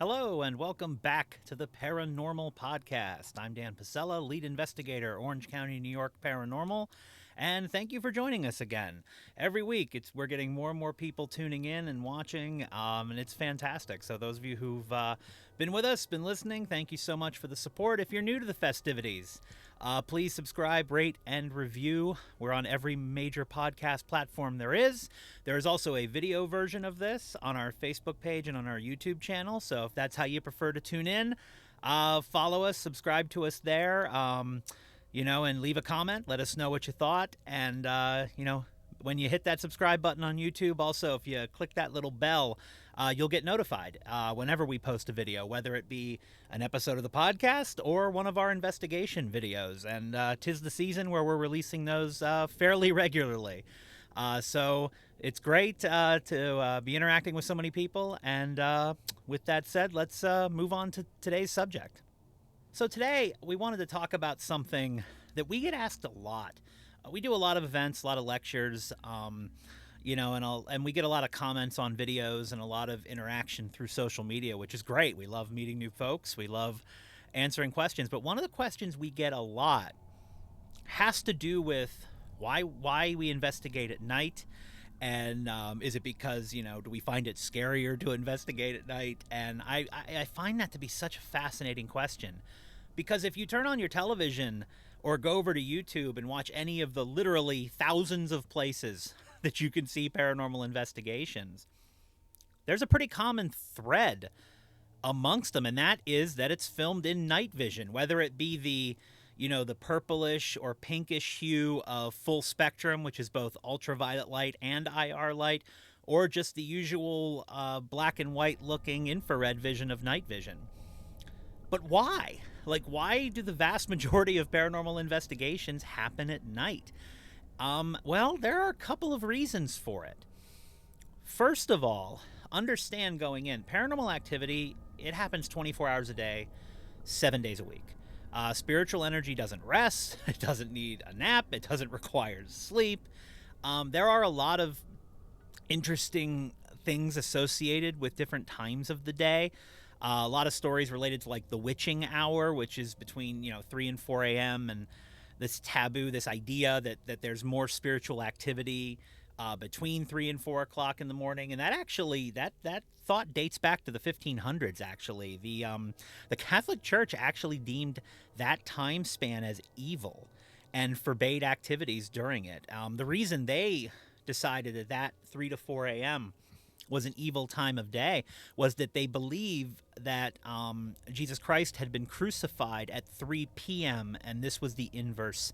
Hello, and welcome back to the Paranormal Podcast. I'm Dan Pasella, lead investigator, Orange County, New York Paranormal, and thank you for joining us again. Every week, we're getting more and more people tuning in and watching, and it's fantastic. So those of you who've been with us, been listening, thank you so much for the support. If you're new to the festivities, please subscribe, rate, and review. We're on every major podcast platform there is. There is also a video version of this on our Facebook page and on our YouTube channel. So if that's how you prefer to tune in, follow us, subscribe to us there, and leave a comment. Let us know what you thought. And, when you hit that subscribe button on YouTube, also, if you click that little bell, you'll get notified whenever we post a video, whether it be an episode of the podcast or one of our investigation videos. And 'tis the season where we're releasing those fairly regularly. So it's great to be interacting with so many people. And with that said, let's move on to today's subject. So today we wanted to talk about something that we get asked a lot. We do a lot of events, a lot of lectures, and we get a lot of comments on videos and a lot of interaction through social media, which is great. We love meeting new folks. We love answering questions. But one of the questions we get a lot has to do with why we investigate at night. And is it because, do we find it scarier to investigate at night? And I find that to be such a fascinating question. Because if you turn on your television or go over to YouTube and watch any of the literally thousands of places that you can see paranormal investigations, there's a pretty common thread amongst them, and that is that it's filmed in night vision, whether it be the purplish or pinkish hue of full spectrum, which is both ultraviolet light and IR light, or just the usual black and white looking infrared vision of night vision. But why? Why do the vast majority of paranormal investigations happen at night? Well, there are a couple of reasons for it. First of all, understand going in, paranormal activity, it happens 24 hours a day, 7 days a week. Spiritual energy doesn't rest. It doesn't need a nap. It doesn't require sleep. There are a lot of interesting things associated with different times of the day. A lot of stories related to the witching hour, which is between 3 and 4 a.m. and this taboo, this idea that there's more spiritual activity between 3 and 4 o'clock in the morning. And that actually that thought dates back to the 1500s. Actually, the Catholic Church actually deemed that time span as evil and forbade activities during it. The reason they decided that 3 to 4 a.m. was an evil time of day was that they believe that Jesus Christ had been crucified at 3 p.m. and this was the inverse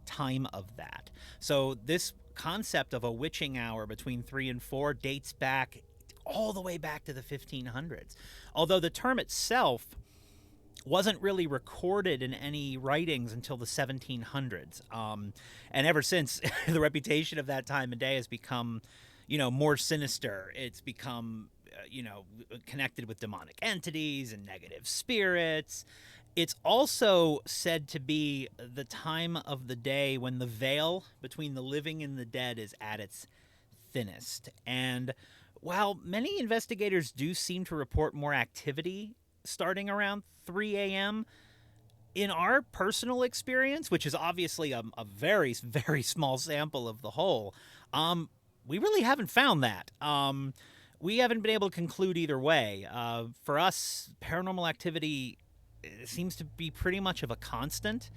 time of that. So this concept of a witching hour between 3 and 4 dates back all the way back to the 1500s. Although the term itself wasn't really recorded in any writings until the 1700s. And ever since, the reputation of that time of day has become more sinister. It's become, connected with demonic entities and negative spirits. It's also said to be the time of the day when the veil between the living and the dead is at its thinnest. And while many investigators do seem to report more activity starting around 3 a.m., in our personal experience, which is obviously a very, very small sample of the whole, we really haven't found that. We haven't been able to conclude either way. For us, paranormal activity seems to be pretty much of a constant.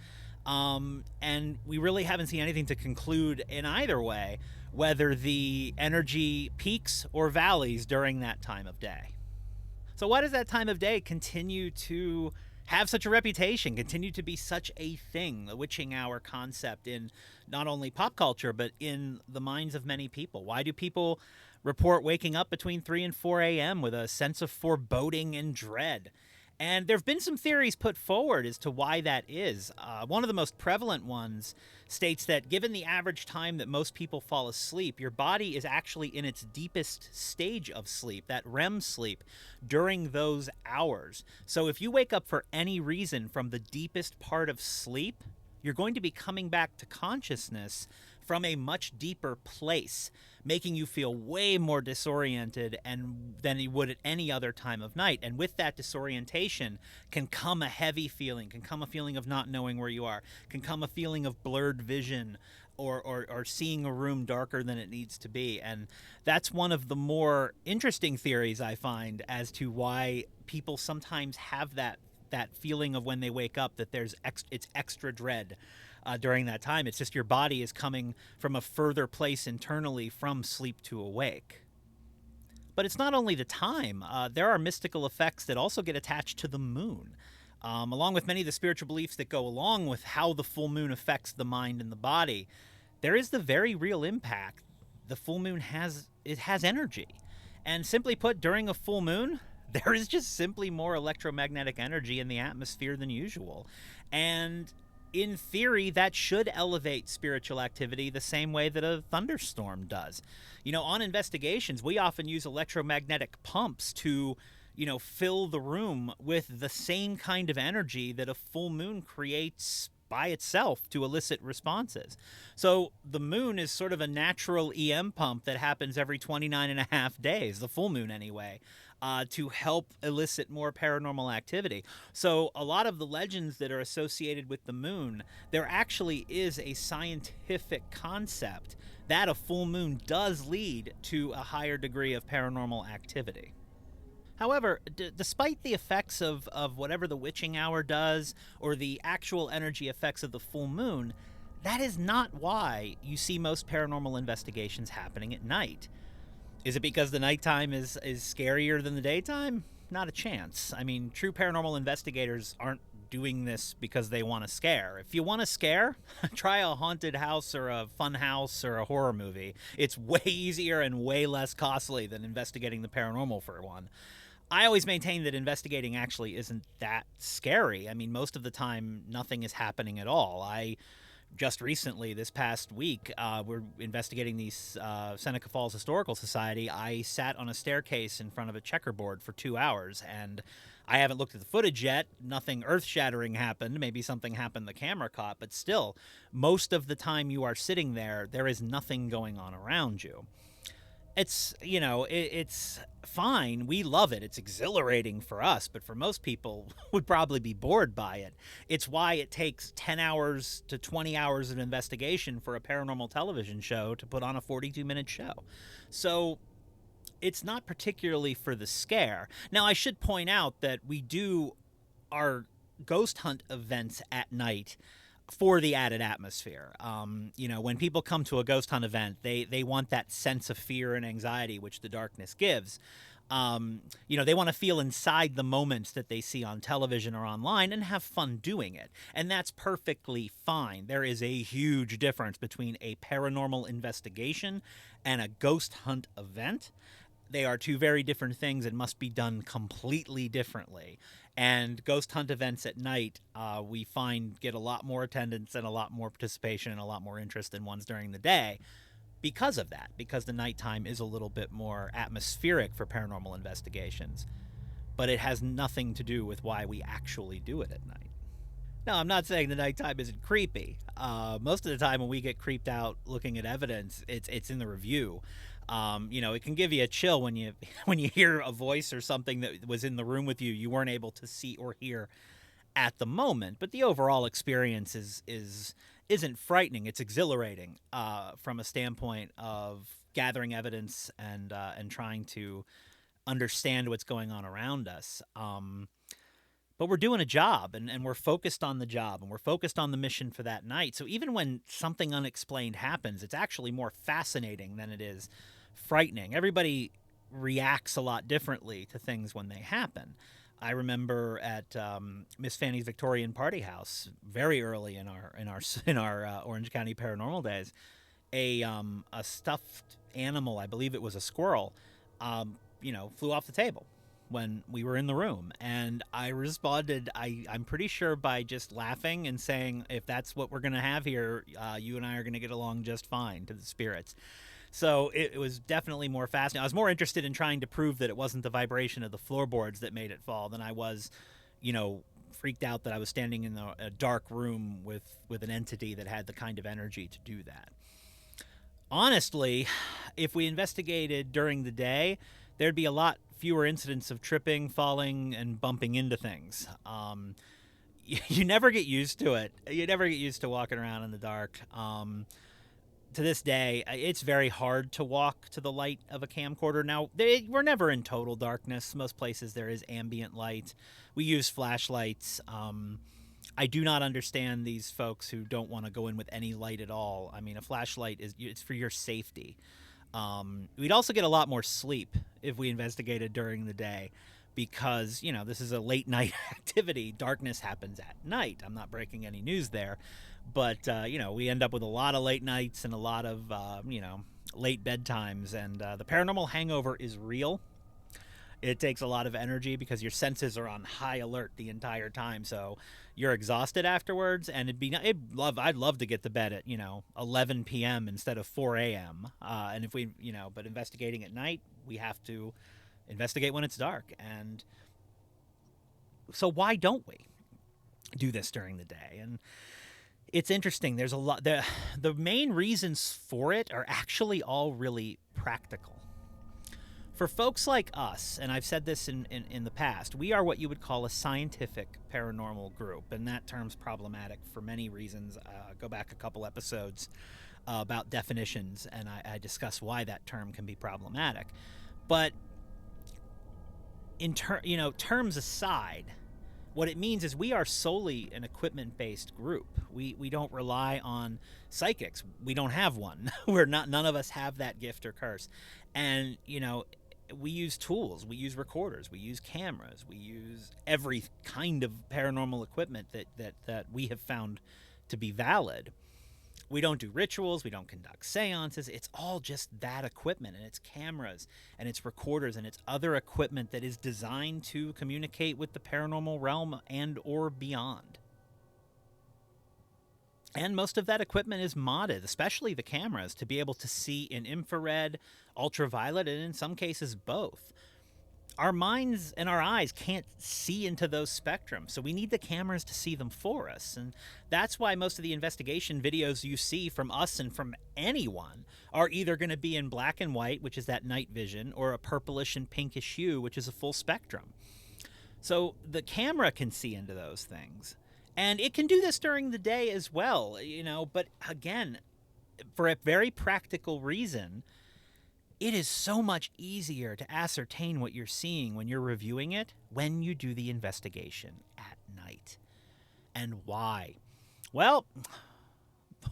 And we really haven't seen anything to conclude in either way, whether the energy peaks or valleys during that time of day. So why does that time of day continue to have such a reputation, continue to be such a thing, the witching hour concept in not only pop culture, but in the minds of many people? Why do people report waking up between 3 and 4 a.m. with a sense of foreboding and dread? And there have been some theories put forward as to why that is. One of the most prevalent ones states that given the average time that most people fall asleep, your body is actually in its deepest stage of sleep, that REM sleep, during those hours. So if you wake up for any reason from the deepest part of sleep, you're going to be coming back to consciousness from a much deeper place, making you feel way more disoriented than you would at any other time of night. And with that disorientation can come a heavy feeling, can come a feeling of not knowing where you are, can come a feeling of blurred vision, or seeing a room darker than it needs to be. And that's one of the more interesting theories I find as to why people sometimes have that feeling of when they wake up that it's extra dread during that time. It's just your body is coming from a further place internally from sleep to awake. But it's not only the time. There are mystical effects that also get attached to the moon. Along with many of the spiritual beliefs that go along with how the full moon affects the mind and the body, there is the very real impact the full moon has. It has energy. And simply put, during a full moon, there is just simply more electromagnetic energy in the atmosphere than usual. And in theory, that should elevate spiritual activity the same way that a thunderstorm does. On investigations, we often use electromagnetic pumps to, fill the room with the same kind of energy that a full moon creates by itself to elicit responses. So the moon is sort of a natural EM pump that happens every 29 and a half days, the full moon anyway, to help elicit more paranormal activity. So a lot of the legends that are associated with the moon, there actually is a scientific concept that a full moon does lead to a higher degree of paranormal activity. However, despite the effects of whatever the witching hour does or the actual energy effects of the full moon, that is not why you see most paranormal investigations happening at night. Is it because the nighttime is scarier than the daytime? Not a chance. I mean, true paranormal investigators aren't doing this because they want to scare. If you want to scare, try a haunted house or a fun house or a horror movie. It's way easier and way less costly than investigating the paranormal, for one. I always maintain that investigating actually isn't that scary. I mean, most of the time, nothing is happening at all. I just recently, this past week, we're investigating the Seneca Falls Historical Society. I sat on a staircase in front of a checkerboard for 2 hours, and I haven't looked at the footage yet. Nothing earth-shattering happened. Maybe something happened the camera caught, but still, most of the time you are sitting there, there is nothing going on around you. It's, it's fine. We love it. It's exhilarating for us, but for most people would probably be bored by it. It's why it takes 10 hours to 20 hours of investigation for a paranormal television show to put on a 42-minute show. So it's not particularly for the scare. Now, I should point out that we do our ghost hunt events at night for the added atmosphere. When people come to a ghost hunt event, they want that sense of fear and anxiety, which the darkness gives. They want to feel inside the moments that they see on television or online and have fun doing it. And that's perfectly fine. There is a huge difference between a paranormal investigation and a ghost hunt event. They are two very different things and must be done completely differently. And ghost hunt events at night, we find, get a lot more attendance and a lot more participation and a lot more interest than ones during the day because of that, because the nighttime is a little bit more atmospheric for paranormal investigations. But it has nothing to do with why we actually do it at night. Now, I'm not saying the nighttime isn't creepy. Most of the time when we get creeped out looking at evidence, it's in the review. It can give you a chill when you hear a voice or something that was in the room with you weren't able to see or hear at the moment. But the overall experience isn't frightening. It's exhilarating from a standpoint of gathering evidence and trying to understand what's going on around us. But we're doing a job, and we're focused on the job, and we're focused on the mission for that night. So even when something unexplained happens, it's actually more fascinating than it is frightening. Everybody reacts a lot differently to things when they happen. I remember at Miss Fanny's Victorian Party House, very early in our Orange County paranormal days, a stuffed animal, I believe it was a squirrel, flew off the table when we were in the room. And I responded, I'm pretty sure, by just laughing and saying, if that's what we're going to have here, you and I are going to get along just fine, to the spirits. So it was definitely more fascinating. I was more interested in trying to prove that it wasn't the vibration of the floorboards that made it fall than I was, freaked out that I was standing in a dark room with an entity that had the kind of energy to do that. Honestly, if we investigated during the day, there'd be a lot fewer incidents of tripping, falling, and bumping into things. You never get used to it. You never get used to walking around in the dark. To this day, it's very hard to walk to the light of a camcorder. Now, we're never in total darkness. Most places there is ambient light. We use flashlights. I do not understand these folks who don't want to go in with any light at all. I mean, a flashlight it's for your safety. We'd also get a lot more sleep if we investigated during the day, because, this is a late night activity. Darkness happens at night. I'm not breaking any news there. But, we end up with a lot of late nights and a lot of, late bedtimes. And the paranormal hangover is real. It takes a lot of energy because your senses are on high alert the entire time. So you're exhausted afterwards. And I'd love to get to bed at, 11 p.m. instead of 4 a.m. And if we, but investigating at night, we have to investigate when it's dark. And so why don't we do this during the day? And it's interesting. There's a lot. The main reasons for it are actually all really practical. For folks like us, and I've said this in the past, we are what you would call a scientific paranormal group, and that term's problematic for many reasons. Go back a couple episodes about definitions, and I discuss why that term can be problematic. But terms aside, what it means is we are solely an equipment-based group. We don't rely on psychics. We don't have one. None of us have that gift or curse. And, we use tools. We use recorders. We use cameras. We use every kind of paranormal equipment that we have found to be valid. We don't do rituals. We don't conduct seances. It's all just that equipment, and it's cameras, and it's recorders, and it's other equipment that is designed to communicate with the paranormal realm and or beyond. And most of that equipment is modded, especially the cameras, to be able to see in infrared, ultraviolet, and in some cases both. Our minds and our eyes can't see into those spectrums, so we need the cameras to see them for us. And that's why most of the investigation videos you see from us and from anyone are either going to be in black and white, which is that night vision, or a purplish and pinkish hue, which is a full spectrum. So the camera can see into those things. And it can do this during the day as well, but again, for a very practical reason, it is so much easier to ascertain what you're seeing when you're reviewing it when you do the investigation at night. And why? Well,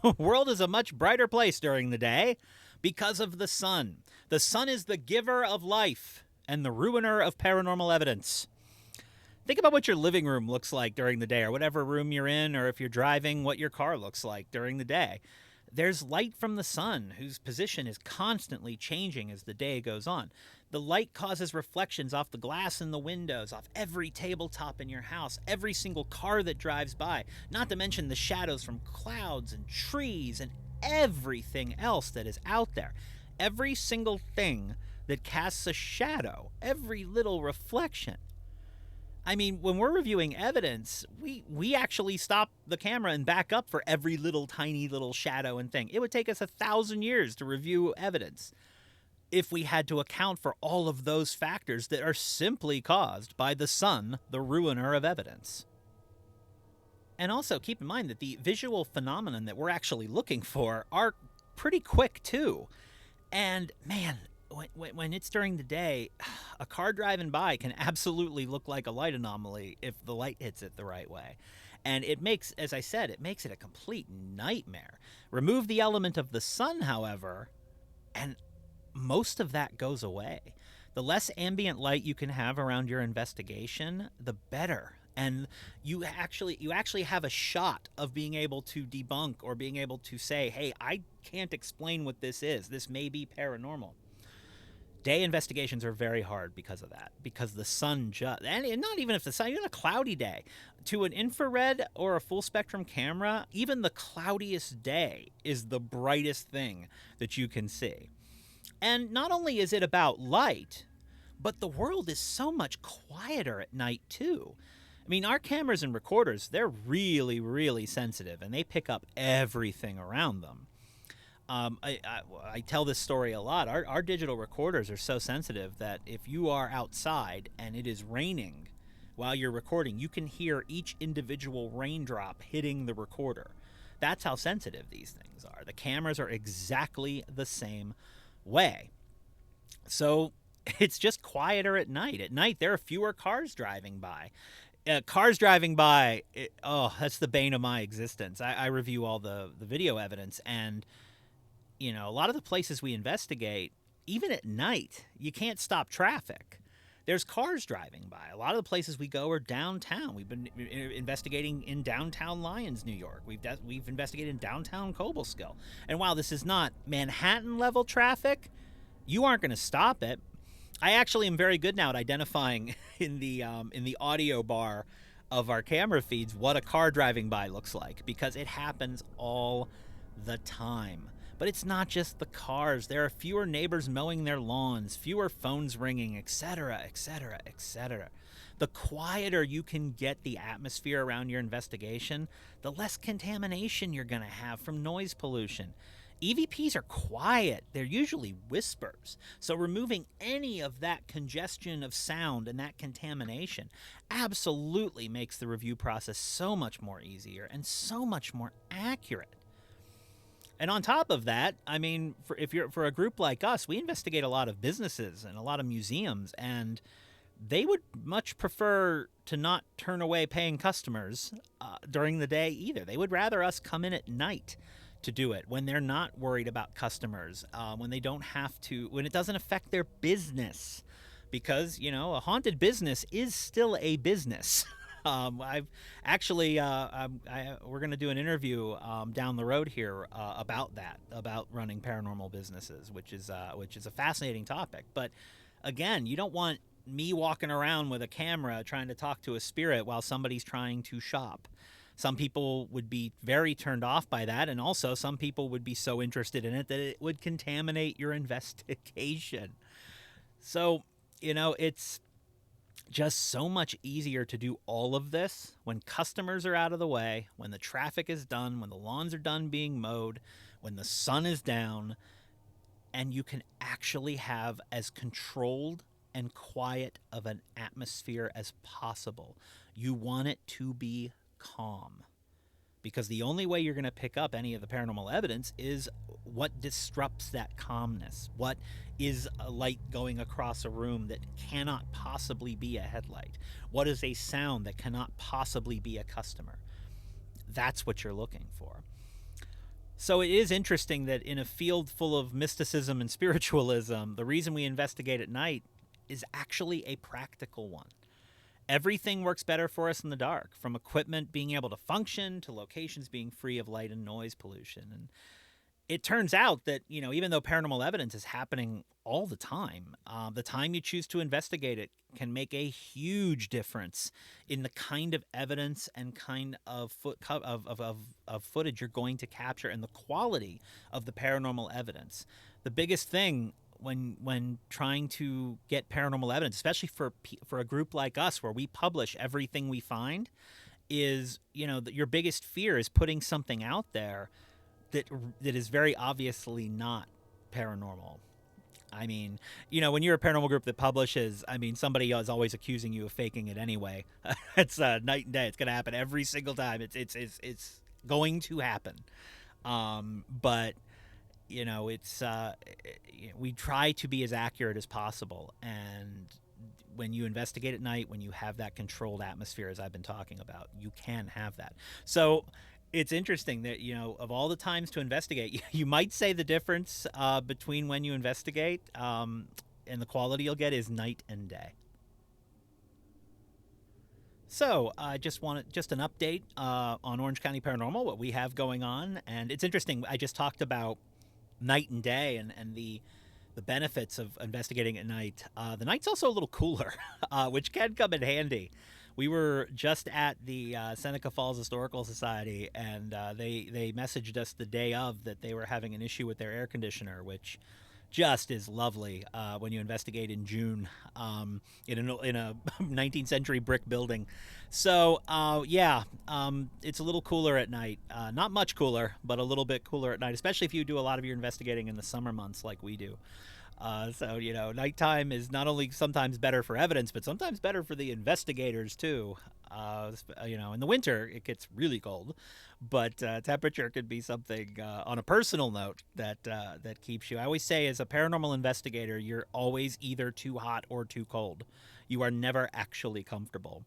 the world is a much brighter place during the day because of the sun. The sun is the giver of life and the ruiner of paranormal evidence. Think about what your living room looks like during the day, or whatever room you're in, or if you're driving, what your car looks like during the day. There's light from the sun, whose position is constantly changing as the day goes on. The light causes reflections off the glass in the windows, off every tabletop in your house, every single car that drives by, not to mention the shadows from clouds and trees and everything else that is out there. Every single thing that casts a shadow, every little reflection. I mean, when we're reviewing evidence, we actually stop the camera and back up for every little tiny little shadow and thing. It would take us 1,000 years to review evidence if we had to account for all of those factors that are simply caused by the sun, the ruiner of evidence. And also keep in mind that the visual phenomenon that we're actually looking for are pretty quick too. And man, when it's during the day, a car driving by can absolutely look like a light anomaly if the light hits it the right way. And it makes, as I said, it makes it a complete nightmare. Remove the element of the sun, however, and most of that goes away. The less ambient light you can have around your investigation, the better. And you actually have a shot of being able to debunk or being able to say, hey, I can't explain what this is. This may be paranormal. Day investigations are very hard because of that, because the sun and not even if the sun, even a cloudy day, to an infrared or a full spectrum camera, even the cloudiest day is the brightest thing that you can see. And not only is it about light, but the world is so much quieter at night too. I mean, our cameras and recorders, they're really, really sensitive, and they pick up everything around them. I tell this story a lot. Our digital recorders are so sensitive that if you are outside and it is raining while you're recording, you can hear each individual raindrop hitting the recorder. That's how sensitive these things are. The cameras are exactly the same way. So it's just quieter at night. At night, there are fewer cars driving by. That's the bane of my existence. I review all the video evidence, and a lot of the places we investigate, even at night, you can't stop traffic. There's cars driving by. A lot of the places we go are downtown. We've been investigating in downtown Lyons, New York. We've investigated in downtown Cobleskill. And while this is not Manhattan-level traffic, you aren't going to stop it. I actually am very good now at identifying in the audio bar of our camera feeds what a car driving by looks like, because it happens all the time. But it's not just the cars. There are fewer neighbors mowing their lawns, fewer phones ringing, etc., etc., etc. The quieter you can get the atmosphere around your investigation, the less contamination you're going to have from noise pollution. EVPs are quiet. They're usually whispers. So removing any of that congestion of sound and that contamination absolutely makes the review process so much more easier and so much more accurate. And on top of that, I mean, for a group like us, we investigate a lot of businesses and a lot of museums, and they would much prefer to not turn away paying customers during the day either. They would rather us come in at night to do it when they're not worried about customers, when they don't have to, when it doesn't affect their business, because, a haunted business is still a business. I've actually, we're going to do an interview down the road here about running paranormal businesses, which is a fascinating topic. But again, you don't want me walking around with a camera trying to talk to a spirit while somebody's trying to shop. Some people would be very turned off by that, and also some people would be so interested in it that it would contaminate your investigation. So, it's just so much easier to do all of this when customers are out of the way, when the traffic is done, when the lawns are done being mowed, when the sun is down, and you can actually have as controlled and quiet of an atmosphere as possible. You want it to be calm, because the only way you're going to pick up any of the paranormal evidence is what disrupts that calmness. What is a light going across a room that cannot possibly be a headlight? What is a sound that cannot possibly be a customer? That's what you're looking for. So it is interesting that in a field full of mysticism and spiritualism, the reason we investigate at night is actually a practical one. Everything works better for us in the dark, from equipment being able to function to locations being free of light and noise pollution. And it turns out that, even though paranormal evidence is happening all the time you choose to investigate it can make a huge difference in the kind of evidence and kind of footage you're going to capture and the quality of the paranormal evidence. The biggest thing when trying to get paranormal evidence, especially for a group like us where we publish everything we find, is your biggest fear is putting something out there that is very obviously not paranormal. I mean, when you're a paranormal group that publishes, somebody is always accusing you of faking it anyway. It's night and day. It's going to happen every single time. It's going to happen. But we try to be as accurate as possible. And when you investigate at night, when you have that controlled atmosphere, as I've been talking about, you can have that. So it's interesting that, of all the times to investigate, you might say the difference between when you investigate and the quality you'll get is night and day. So I just an update on Orange County Paranormal, what we have going on. And it's interesting. I just talked about night and day and the benefits of investigating at night. The night's also a little cooler, which can come in handy. We were just at the Seneca Falls Historical Society, and they messaged us the day of that they were having an issue with their air conditioner, which just is lovely when you investigate in June in a 19th century brick building. So it's a little cooler at night. Not much cooler, but a little bit cooler at night, especially if you do a lot of your investigating in the summer months like we do. Nighttime is not only sometimes better for evidence, but sometimes better for the investigators too. In the winter it gets really cold, but temperature could be something on a personal note that keeps you. I always say, as a paranormal investigator, you're always either too hot or too cold. You are never actually comfortable.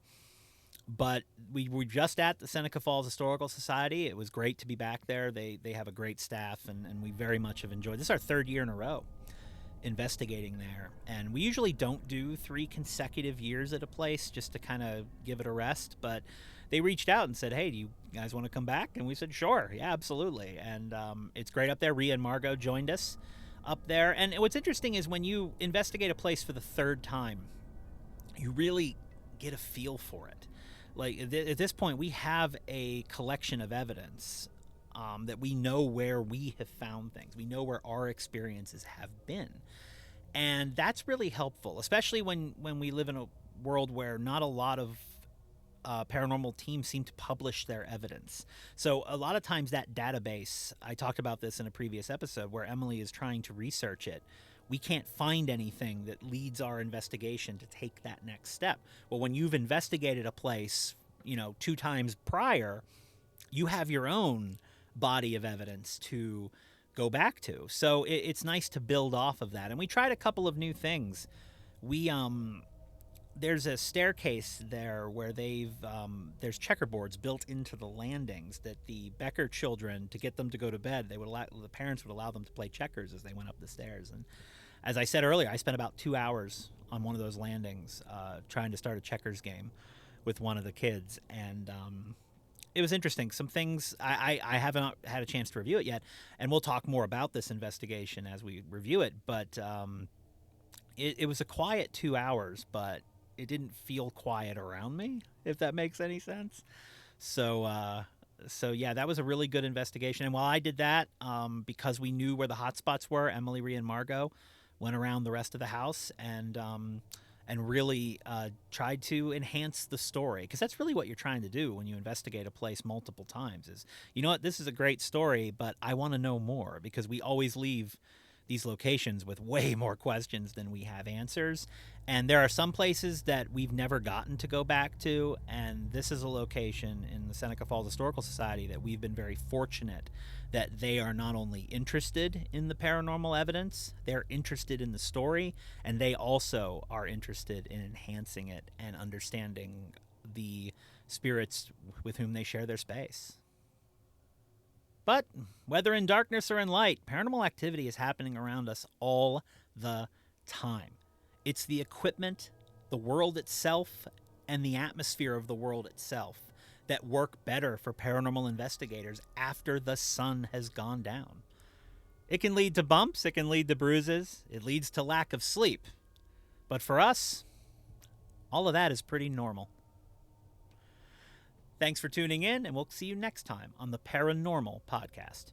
But we were just at the Seneca Falls Historical Society. It was great to be back there. They have a great staff, and we very much have enjoyed. This is our third year in a row investigating there, and we usually don't do 3 consecutive years at a place just to kind of give it a rest, but they reached out and said, hey, do you guys want to come back? And we said, sure, yeah, absolutely. And it's great up there. Rhea and Margot joined us up there, and what's interesting is when you investigate a place for the third time, you really get a feel for it. Like at this point, we have a collection of evidence that we know where we have found things. We know where our experiences have been. And that's really helpful, especially when we live in a world where not a lot of paranormal teams seem to publish their evidence. So a lot of times that database, I talked about this in a previous episode where Emily is trying to research it, we can't find anything that leads our investigation to take that next step. Well, when you've investigated a place, 2 times prior, you have your own body of evidence to go back to. So it's nice to build off of that. And we tried a couple of new things. We there's a staircase there where there's checkerboards built into the landings that the Becker children, to get them to go to bed, the parents would allow them to play checkers as they went up the stairs. And as I said earlier, I spent about 2 hours on one of those landings trying to start a checkers game with one of the kids, and it was interesting. Some things I haven't had a chance to review it yet, and we'll talk more about this investigation as we review it, but it was a quiet 2 hours, but it didn't feel quiet around me, if that makes any sense. So yeah, that was a really good investigation. And while I did that, because we knew where the hot spots were, Emily, Rhea, and Margot went around the rest of the house and really tried to enhance the story, because that's really what you're trying to do when you investigate a place multiple times is, this is a great story, but I want to know more, because we always leave these locations with way more questions than we have answers. And there are some places that we've never gotten to go back to, and this is a location in the Seneca Falls Historical Society that we've been very fortunate that they are not only interested in the paranormal evidence, they're interested in the story, and they also are interested in enhancing it and understanding the spirits with whom they share their space. But whether in darkness or in light, paranormal activity is happening around us all the time. It's the equipment, the world itself, and the atmosphere of the world itself that work better for paranormal investigators after the sun has gone down. It can lead to bumps, it can lead to bruises, it leads to lack of sleep. But for us, all of that is pretty normal. Thanks for tuning in, and we'll see you next time on the Paranormal Podcast.